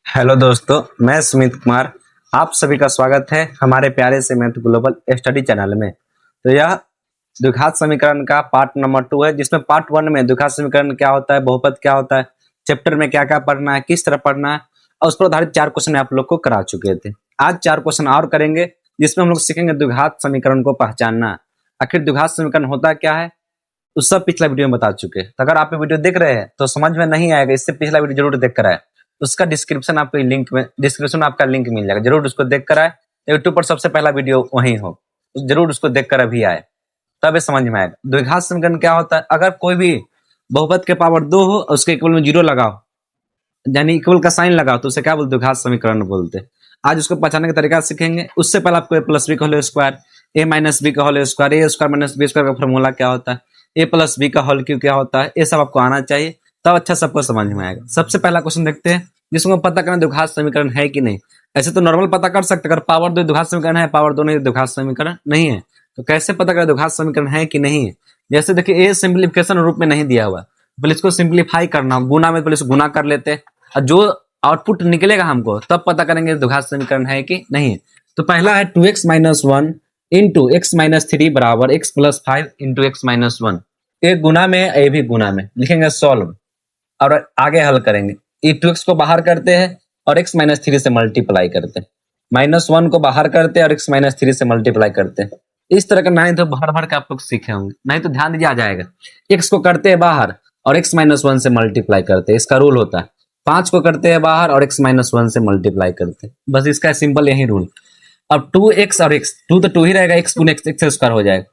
Hello दोस्तों, मैं सुमित कुमार। आप सभी का स्वागत है हमारे प्यारे से मैथ ग्लोबल स्टडी चैनल में। तो यह द्विघात समीकरण का पार्ट नंबर 2 है, जिसमें पार्ट 1 में द्विघात समीकरण क्या होता है, बहुपद क्या होता है, चैप्टर में क्या क्या पढ़ना है, किस तरह पढ़ना है, और उस पर आधारित 4 क्वेश्चन आप लोग को करा चुके थे। आज 4 क्वेश्चन और करेंगे, जिसमें हम लोग सीखेंगे द्विघात समीकरण को पहचानना। आखिर द्विघात समीकरण होता क्या है, उस सब पिछला वीडियो में बता चुके हैं। तो अगर आप ये वीडियो देख रहे हैं तो समझ में नहीं आएगा, इससे पिछला वीडियो जरूर देख कर आए। उसका डिस्क्रिप्शन में आपका लिंक मिल जाएगा, जरूर उसको देख कर आए। यूट्यूब पर सबसे पहला वीडियो वही हो, जरूर उसको देख कर अभी आए, तब ये समझ में आएगा। द्विघात समीकरण क्या होता है, अगर कोई भी बहुपद के पावर 2 हो और उसके इक्वल में 0 लगाओ, यानी इक्वल का साइन लगाओ, तो उसे क्या बोलते, द्विघात समीकरण बोलते। आज उसको पहचानने का तरीका सीखेंगे। उससे पहले आपको ए प्लस बी का होल स्क्वायर, ए माइनस बी का होल स्क्वायर, ए स्क्वायर माइनस बी स्क्वायर का फॉर्मूला क्या होता है, ए प्लस बी का होल क्यों क्या होता है, ये सब आपको आना चाहिए, तब अच्छा सबको समझ में आएगा। सबसे पहला क्वेश्चन देखते हैं, जिसको पता करना द्विघात समीकरण है कि नहीं। ऐसे तो नॉर्मल पता कर सकते, अगर पावर 2 द्विघात समीकरण है, पावर 2 नहीं द्विघात समीकरण नहीं है, तो कैसे पता करें द्विघात समीकरण है कि नहीं है। जैसे देखिए, ए सिंप्लीफिकेशन रूप में नहीं दिया हुआ, पहले इसको सिंप्लीफाई करना, गुना में पहले इसको गुना कर लेते हैं, और जो आउटपुट निकलेगा हमको तब पता करेंगे द्विघात समीकरण है कि नहीं है। तो पहला है 2x minus 1 into x minus 3 बराबर x plus 5 into x minus 1। एक गुना में, ये भी गुना में लिखेंगे, सॉल्व, और आगे हल करेंगे। ये 2x को बाहर करते हैं और x माइनस 3 से मल्टीप्लाई करते हैं, माइनस 1 को बाहर करते हैं और x माइनस 3 से मल्टीप्लाई करते हैं। इस तरह का नहीं तो भर भर के आप लोग सीखे होंगे, नहीं तो ध्यान दीजिए आ जाएगा। x को करते हैं बाहर और x माइनस 1 से मल्टीप्लाई करते हैं, इसका रूल होता है। 5 को करते हैं बाहर और x माइनस 1 से मल्टीप्लाई करते हैं, बस इसका सिंपल यही रूल। अब 2x और x, 2 तो 2 ही रहेगा, x गुना x स्क्वायर हो जाएगा।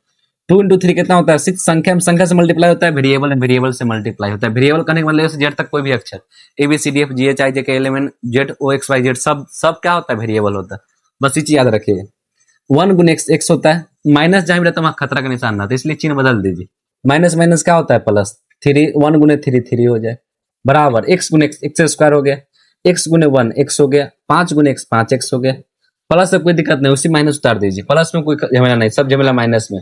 2 इंटू 3 कितना होता है 6, संख्या से मल्टीप्लाई होता है, वेरिएबल से मल्टीप्लाई होता है। वेरिएबल करने के मतलब जेड तक कोई भी अक्षर, A B C D F G H I J K L M N Z O X Y Z, सब क्या होता है, वेरिएबल होता है। बस ये चीज याद रखिएगा। 1 गुना x होता है, माइनस जहां भी रहता है खतरा का निशान रहता है, इसलिए चिन्ह बदल दीजिए। माइनस माइनस क्या होता है, प्लस। 3 1 गुना 3 3 हो जाए, बराबर x गुना x स्क्वायर हो गया, x गुना 1 x हो गया, 5 गुना x 5x हो गया। प्लस से कोई दिक्कत नहीं, उसी माइनस उतार दीजिए, प्लस में कोई झमेला नहीं, सब झमेला माइनस में।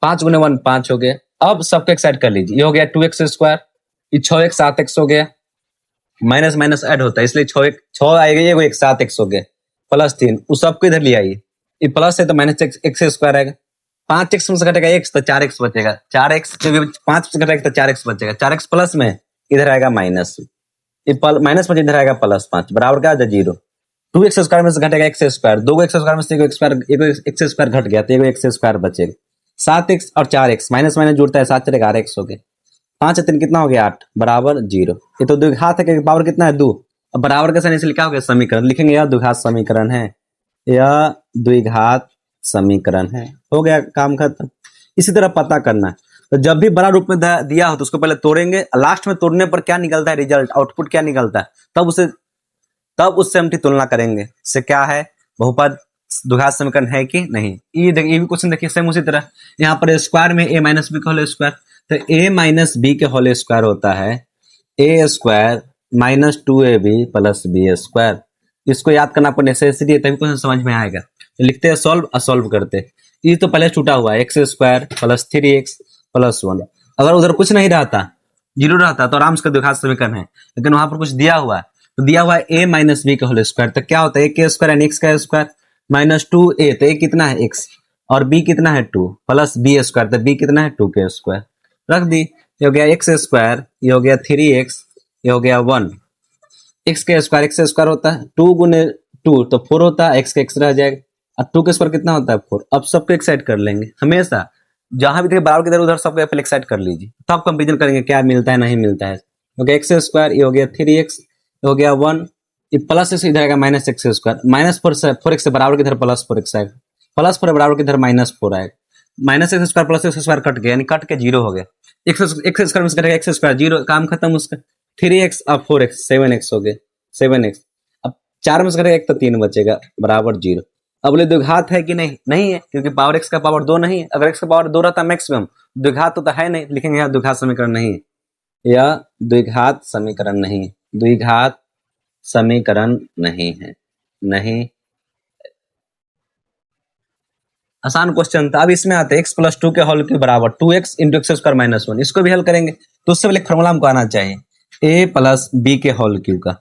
5 गुना 1 5 हो गया। अब सबको एक साइड कर लीजिए, ये हो गया 2x स्क्वायर, ये 6x 7x हो गया, माइनस माइनस ऐड होता है इसलिए 6 आएगा, ये 7x हो गया, प्लस 3, उस सबको इधर ले आइए, ये प्लस है तो माइनस x स्क्वायर आएगा। 5x में से घटेगा x तो 4x बचेगा, 4x 5 से घटेगा तो 4x बचेगा, 4x प्लस में इधर आएगा माइनस, ये माइनस में इधर आएगा प्लस 5, बराबर क्या 0। 2x स्क्वायर में से घटेगा x स्क्वायर, 2 x स्क्वायर में से एक स्क्वायर घट गया तो एक x स्क्वायर बचेगा। 7x और 4x माइनस माइनस जुड़ता है, 7 चलेगा 8x हो गया, 5 3 कितना हो गया 8, बराबर 0। ये तो द्विघात है कि पावर कितना है 2, अब बराबर के साइन इसलिए क्या हो गया समीकरण, लिखेंगे यह द्विघात समीकरण है, यह द्विघात समीकरण है, हो गया काम खत्म। इसी तरह पता करना, तो जब भी बड़ा रूप में दिया हो तो उसको पहले तोड़ेंगे, लास्ट में तोड़ने पर क्या निकलता है रिजल्ट, आउटपुट क्या निकलता है, तब उससे हम तुलना करेंगे से क्या है बहुपद द्विघात समीकरण है कि नहीं। ये देखिए, ये भी क्वेश्चन देखिए सेम उसी तरह, यहाँ पर स्क्वायर में a माइनस बी का होल स्क्वायर, तो a माइनस बी के होल स्क्वायर होता है a square minus 2ab plus B square. इसको याद करना आपको नेसेसरी है, तभी क्वेश्चन समझ में आएगा। तो लिखते हैं सॉल्व और सॉल्व करते। ये तो पहले छूटा हुआ है, x square plus 3x plus 1। अगर उधर कुछ नहीं रहता, 0 रहता तो आराम से द्विघात समीकरण है, लेकिन वहां पर कुछ दिया हुआ है, तो दिया हुआ है a माइनस बी का होल स्क्वायर, तो क्या होता है a के स्क्वायर एंड x का स्क्वायर माइनस 2a, तो a कितना है x और b कितना है 2 प्लस b स्क्वायर, तो b कितना है 2 के स्क्वायर, रख दी। ये हो गया x स्क्वायर, ये हो गया 3x, ये हो गया 1। x के स्क्वायर होता है 2 गुने 2 तो 4 होता है, x के x रह जाएगा, और 2 के स्क्वायर कितना होता है 4। अब सबको एक साइड कर लेंगे, हमेशा जहां भी देखिए बराबर की तरह उधर सबको एक साइड कर लीजिए, तब कंपेरिजन करेंगे क्या मिलता है नहीं मिलता है। हो गया x स्क्वायर, ये हो गया 3x, ये हो गया 1, ये प्लस से इधर आएगा minus x square, minus 4x से बराबर की इधर प्लस 4x आएगा, प्लस 4 बराबर की इधर माइनस 4 आएगा, minus x square plus x square cut गया, यानी कट के 0 हो गया। एक्स स्क्वायर में से कटेगा एक्स स्क्वायर, 0, काम खत्म उसका। 3x और 4x 7x हो गया, 7x। अब 4 में से कटेगा 1 तो 3 बचेगा, बराबर 0। अब बोले द्विघात है कि नहीं, नहीं है, क्योंकि पावर x का पावर 2 नहीं है। अगर x का पावर 2 रहता मैक्सिमम, द्विघात तो है नहीं, लिखेंगे यहाँ द्विघात समीकरण नहीं है, यह द्विघात समीकरण नहीं है, द्विघात समीकरण नहीं है, नहीं। आसान क्वेश्चन था। अब इसमें आते हैं x प्लस 2 के होल के बराबर 2x into x square minus 1, इसको भी हल करेंगे। तो उससे पहले फॉर्मूला हमको आना चाहिए a प्लस बी के होल क्यू का,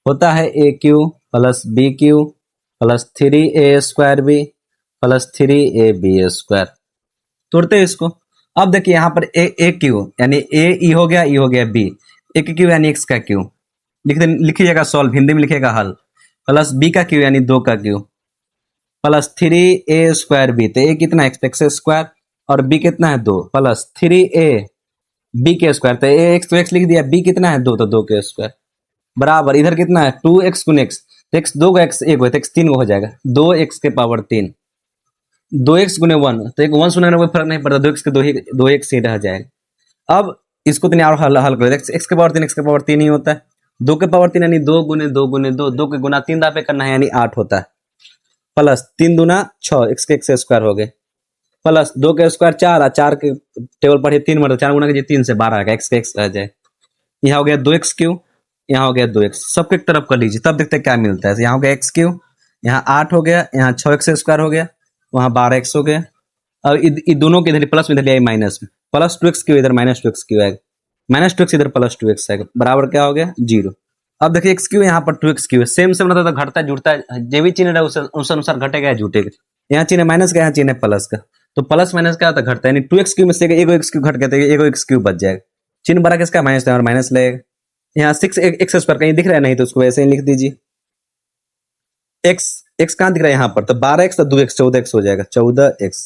होता है a cube plus b cube plus 3a² b plus 3ab²। तोड़ते हैं इसको। अब देखिए यहाँ पर ए क्यू यानी ए ई हो गया, ई हो गया बी, ए क्यू यानी एक्स का क्यू लिखिएगा सॉल्व, हिंदी में लिखिएगा हल, प्लस बी का क्यू यानी 2 का क्यू प्लस 3a² बी, तो ए कितना एक्स स्क्वायर और बी कितना है 2 प्लस 3a बी के स्क्वायर, तो ए एक्स तो एक्स लिख दिया, बी कितना है 2 तो 2 के स्क्वायर बराबर इधर कितना है 2x गुने एक्स, तो एक्स 2 का एक्स 1 हो तो एक्स 3 हो जाएगा 2x के पावर 3, 2x गुने 1 तो एक 1 सुनने में कोई फर्क नहीं पड़ता, 2x के 2x ही रह जाएगा। अब इसको तो और हल करो, एक्स के पावर 3 एक्स के पावर 3 ही होता है, 2 के पावर 3 यानी 2 गुने 2 गुने 2, 2 के गुना 3 दापे करना है यानी 8 होता है, प्लस 3 दूना 6 एक्स के एक्स स्क्वायर हो गए, प्लस 2 के स्क्वायर 4 4 के टेबल पढ़े 3 मतलब 4 गुना कीजिए 3 से 12 का एक्स के एक्स रह जाए। यहाँ हो गया 2x क्यू, यहाँ हो गया 2x, सबके एक तरफ कर लीजिए तब देखते क्या मिलता है। यहाँ हो गया एक्स क्यू, यहाँ 8 हो गया, यहाँ 6x स्क्वायर हो गया, वहाँ 12x हो गया, और दोनों के इधर प्लस में इधर लिया माइनस में, प्लस 2x क्यू इधर माइनस 2x क्यू आएगा, माइनस 2x इधर प्लस 2x आएगा बराबर क्या हो गया 0। अब देखिए एक्स क्यू यहाँ पर 2x क्यू है, सेम सेम रहता है, घटता जुड़ता है, जो भी चिन्ह है उस अनुसार घटेगा या जुटेगा। यहाँ चिन्ह माइनस का, यहाँ चिन्ह प्लस का, तो प्लस माइनस क्या होता है घटता है, यानी 2x क्यू में से एगो एक्स क्यू घट गया तो एगो एक्स क्यू बच जाएगा, चिन्ह बड़ा किसका माइनस और माइनस लगेगा। यहाँ 6x स्क्वायर कहीं दिख रहा है नहीं तो उसको वैसे ही लिख दीजिए, x कहाँ दिख रहा है यहाँ पर, तो 12x तो 2x 14x हो जाएगा 14x,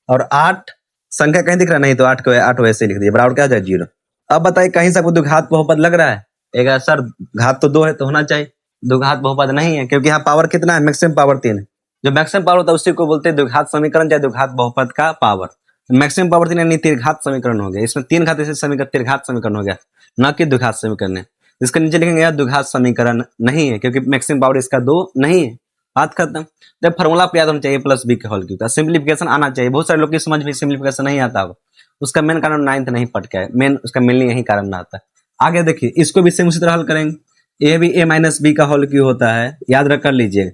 और 8 संख्या कहीं दिख रहा है नहीं तो 8 वैसे लिख दिए बराबर क्या हो जाए 0। अब बताइए कहीं से आपको घात बहुपद लग रहा है, एक सर घात तो 2 है तो होना चाहिए, द्विघात बहुपद नहीं है क्योंकि यहाँ पावर कितना है मैक्सिमम पावर 3 है, जो मैक्सिमम पावर होता है उसी को बोलते हैं द्विघात समीकरण चाहे द्विघात बहुपद का पावर, मैक्सिमम पावर 3 यानी त्रिघात समीकरण हो गया, इसमें 3 घात ऐसे समीकरण त्रिघात समीकरण हो गया न कि द्विघात समीकरण है। इसके नीचे लिखेंगे यार द्विघात समीकरण नहीं है क्योंकि मैक्सिमम पावर इसका 2 नहीं है, बात खत्म। जब फॉर्मूला पे याद होना चाहिए प्लस बी के होल क्यू का, सिंप्लीफिकेशन आना चाहिए, बहुत सारे लोग की समझ में सिंप्लीफिकेशन नहीं आता होगा, उसका मेन कारण 9th नहीं पट के है, मेन उसका मेनली यही कारण ना आता है। आगे देखिए इसको भी सेम उसी तरह हल करेंगे, ये भी a माइनस बी का होल क्यू होता है, याद रख कर लीजिए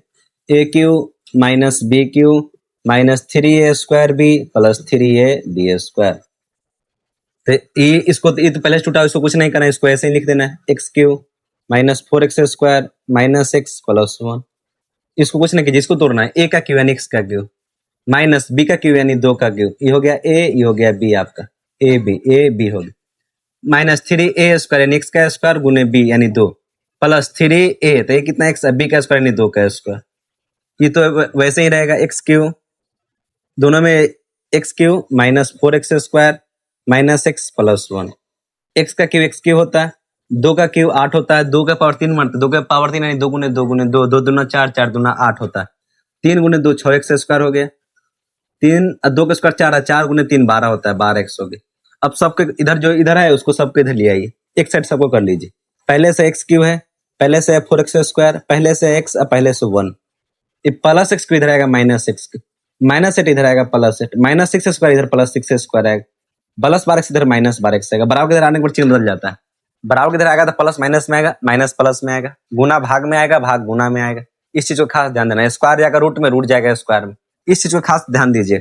a cube minus b cube minus 3a² b plus 3ab², तो ये इसको ये तो पहले छूटा, इसको कुछ नहीं करना है, इसको ऐसे ही लिख देना है x Q minus 4x² minus x plus 1, इसको कुछ नहीं कीजिए, इसको तोड़ना है, ए का क्यू यानी एक्स का क्यू माइनस बी का क्यू यानी 2 का क्यू, ये हो गया ए, ये हो गया बी, आपका ए बी हो गया, माइनस 3a² यानी एक्स का स्क्वायर गुने बी यानी 2 प्लस 3a, तो ये कितना एक्स बी का स्क्वायर यानी 2 का स्क्वायर, ये तो वैसे ही रहेगा एक्स क्यू, दोनों में x Q minus 4x² minus x plus 1, x का क्यू एक्स क्यू होता है, 2 का क्यू 8 होता है, 2 का पावर 3 मानते, 2 का पावर 3 यानी 2 गुने 2 गुने 2, 2 दूना 4 4 दूना 8 होता है, 3 गुने 2 6x² हो गया, 3 2 का स्क्वायर 4 है, 4 गुने 3 12 होता है 12x हो गया। अब सबके इधर जो इधर है उसको सबके इधर ले आइए, एक साइड सबको कर लीजिए, पहले से एक्स क्यू है, पहले से 4x², पहले से x और पहले से 1, ये प्लस एक्स क्यू इधर आएगा माइनस एक्स क्यू, माइनस 8 इधर आएगा प्लस 8, माइनस 6x² इधर प्लस 6x² आएगा, प्लस 12x इधर माइनस 12x आएगा, बराबर के इधर आने पर चिन्ह बदल जाता है, बराबर के इधर आएगा तो प्लस माइनस में आएगा, माइनस प्लस में आएगा, गुना भाग में आएगा, भाग गुना में आएगा, इस चीज को खास ध्यान देना है, स्क्वायर जाएगा रूट में, रूट जाएगा स्क्वायर में, इस चीज को खास ध्यान दीजिए,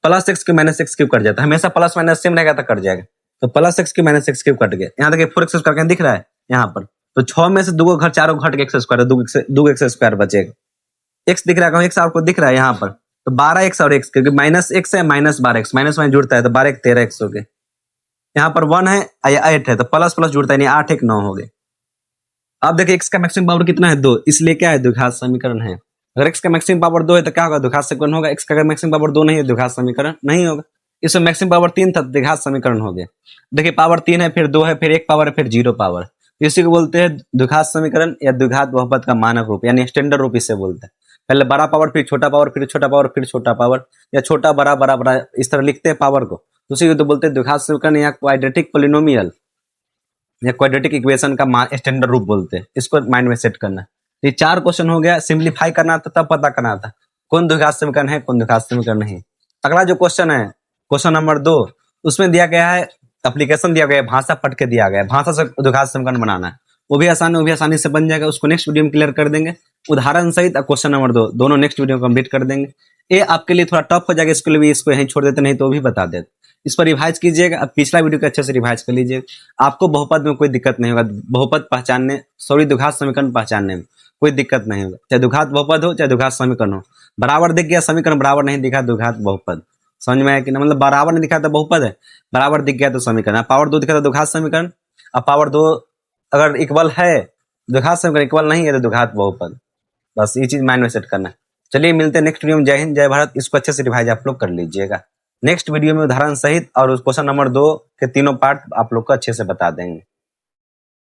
plus x Q minus x Q cut जाता है, हमेशा प्लस माइनस सेम रहेगा तो कट जाएगा, तो plus x Q minus x Q cut गया, यहाँ देखिए 4x करके दिख रहा है यहाँ पर, तो 6 में से 2 घर 4 घट के x², 2x² बचेगा, x दिख रहा है, x आपको दिख रहा है यहाँ पर, तो 12x और x, क्योंकि माइनस x है माइनस 12x, माइनस में जुड़ता है तो 12 13x हो गए, यहाँ पर 1 है 8 है तो प्लस प्लस जुड़ता है नहीं 8 1 9 हो गए। अब देखिए x का मैक्सिमम पावर कितना है 2, इसलिए क्या है द्विघात समीकरण है, अगर x का मैक्सिमम पावर 2 है तो क्या होगा द्विघात समीकरण होगा, x का अगर मैक्सिमम पावर 2 नहीं है द्विघात समीकरण नहीं होगा, इसमें मैक्सिमम पावर 3 था द्विघात समीकरण हो गया। देखिए पावर 3 है फिर 2 है फिर 1 पावर है फिर 0 पावर, इसी को बोलते हैं द्विघात समीकरण या द्विघात बहुपद का मानक रूप यानी स्टैंडर्ड रूप इसे बोलते हैं, पहले बड़ा पावर फिर छोटा पावर फिर छोटा पावर फिर छोटा पावर, या छोटा बड़ा बड़ा बड़ा इस तरह लिखते हैं पावर को, उसी को तो बोलते हैं द्विघात समीकरण या क्वाड्रेटिक पोलिनोमियल या क्वाड्रेटिक इक्वेशन का स्टैंडर्ड रूप बोलते हैं, इसको माइंड में सेट करना। ये 4 क्वेश्चन हो गया, सिंप्लीफाई करना था तब पता करना था कौन द्विघात समीकरण है कौन द्विघात समीकरण नहीं। अगला जो क्वेश्चन है क्वेश्चन नंबर 2, उसमें दिया गया है एप्लीकेशन दिया गया है, भाषा पढ़ के दिया गया है, भाषा से द्विघात समीकरण बनाना है, वो भी आसान से बन जाएगा, उसको नेक्स्ट वीडियो में क्लियर कर देंगे। उदाहरण सहित क्वेश्चन नंबर 2 दोनों नेक्स्ट वीडियो में कंप्लीट कर देंगे। ये आपके लिए थोड़ा टफ हो जाएगा, इसके लिए भी इसको यहीं छोड़ देते, नहीं तो भी बता देते। इस पर रिवाइज कीजिएगा, अब पिछला वीडियो को अच्छे से रिवाइज कर लीजिएगा। आपको बहुपद में कोई दिक्कत नहीं होगा, बहुपद पहचानने द्विघात समीकरण पहचानने में कोई दिक्कत नहीं होगा, चाहे द्विघात बहुपद हो चाहे द्विघात समीकरण हो। बराबर दिख गया समीकरण, बराबर नहीं दिखा द्विघात बहुपद, समझ में आया कि ना, मतलब बराबर नहीं दिखा तो बहुपद है, बराबर दिख गया तो समीकरण, पावर 2 दिखा तो द्विघात समीकरण। अब पावर 2 अगर इक्वल है, द्विघात समीकरण इक्वल नहीं है तो द्विघात बहुपद। बस ये चीज माइंड में सेट करना है। चलिए मिलते हैं नेक्स्ट वीडियो में। जय हिंद जय भारत। इसको अच्छे से रिवाइज आप लोग कर लीजिएगा। नेक्स्ट वीडियो में उदाहरण सहित और क्वेश्चन नंबर 2 के तीनों पार्ट आप लोग को अच्छे से बता देंगे।